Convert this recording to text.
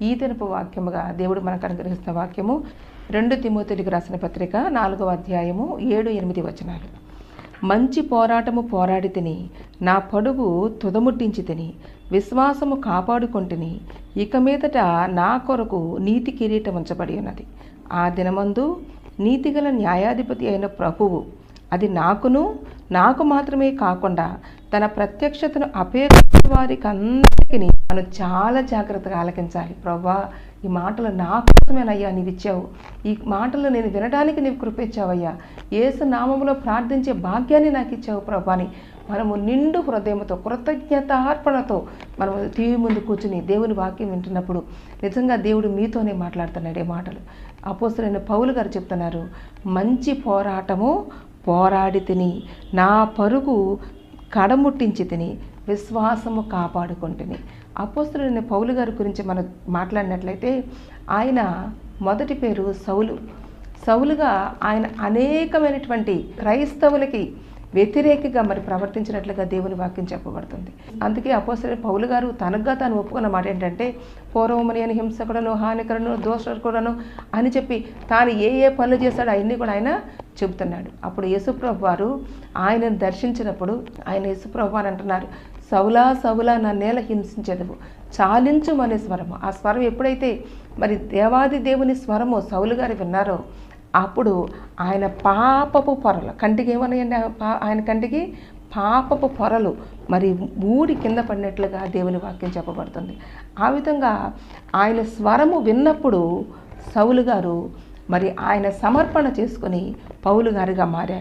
ఈ దినపు వాక్యముగా దేవుడు మనకు అనుగ్రహిస్తున్న వాక్యము 2 తిమోతికి రాసిన పత్రిక 4వ అధ్యాయము 7-8 వచనాలు. మంచి పోరాటము పోరాడి తిని, నా పడుగు తుదముట్టించి తిని, విశ్వాసము కాపాడుకొంటిని. ఇక మీదట నా కొరకు నీతి కిరీటం ఉంచబడి ఉన్నది. ఆ దినమందు నీతిగల న్యాయాధిపతి అయిన ప్రభువు అది నాకు మాత్రమే కాకుండా తన ప్రత్యక్షతను అపేక్షించే వారికి అందరికీ మనం చాలా జాగ్రత్తగా ఆలకించాలి. ప్రభువా, ఈ మాటలు నా కోసమేనయ్యా నీవు ఇచ్చావు. ఈ మాటలు నేను వినడానికి నీవు కృపించావయ్యా. యేసు నామములో ప్రార్థించే భాగ్యాన్ని నాకు ఇచ్చావు ప్రభువా అని మనము నిండు హృదయంతో కృతజ్ఞతార్పణతో మనము టీవీ ముందు కూర్చుని దేవుని వాక్యం వింటున్నప్పుడు నిజంగా దేవుడు మీతోనే మాట్లాడుతున్నాడు. ఈ మాటలు అపోస్తలుడైన పౌలు గారు చెప్తున్నారు. మంచి పోరాటము పోరాడి తిని, నా పరుగు కడముట్టించి తిని, విశ్వాసము కాపాడుకుంటుని. అపోస్తలుడైన పౌలు గారి గురించి మనం మాట్లాడినట్లయితే ఆయన మొదటి పేరు సౌలుగా ఆయన అనేకమైనటువంటి క్రైస్తవులకి వ్యతిరేకంగా మరి ప్రవర్తించినట్లుగా దేవుని వాక్యం చెప్పబడుతుంది. అందుకే అపోస్తలుడైన పౌలు గారు తనగా తాను ఒప్పుకున్న మాట ఏంటంటే, పూర్వమని అని హింసకుడను, హానికరను, దోషకుడను అని చెప్పి తాను ఏ పనులు చేశాడో అవన్నీ కూడా ఆయన చెబుతున్నాడు. అప్పుడు యేసుప్రభు వారు ఆయనను దర్శించినప్పుడు ఆయన యేసుప్రభు వారు అంటున్నారు, సౌలా సౌలా నన్నేల హింసించెదవు, చాలించు అనే స్వరము. ఆ స్వరం ఎప్పుడైతే మరి దేవాది దేవుని స్వరము సౌలు గారు విన్నారో అప్పుడు ఆయన పాపపు పొరలు కంటికి ఏమన్నాయండి, ఆయన కంటికి పాపపు పొరలు మరి ఊడి కింద పడినట్లుగా దేవుని వాక్యం చెప్పబడుతుంది. ఆ విధంగా ఆయన స్వరము విన్నప్పుడు సౌలు గారు మరి ఆయన సమర్పణ చేసుకొని పౌలు గారుగా మారారు.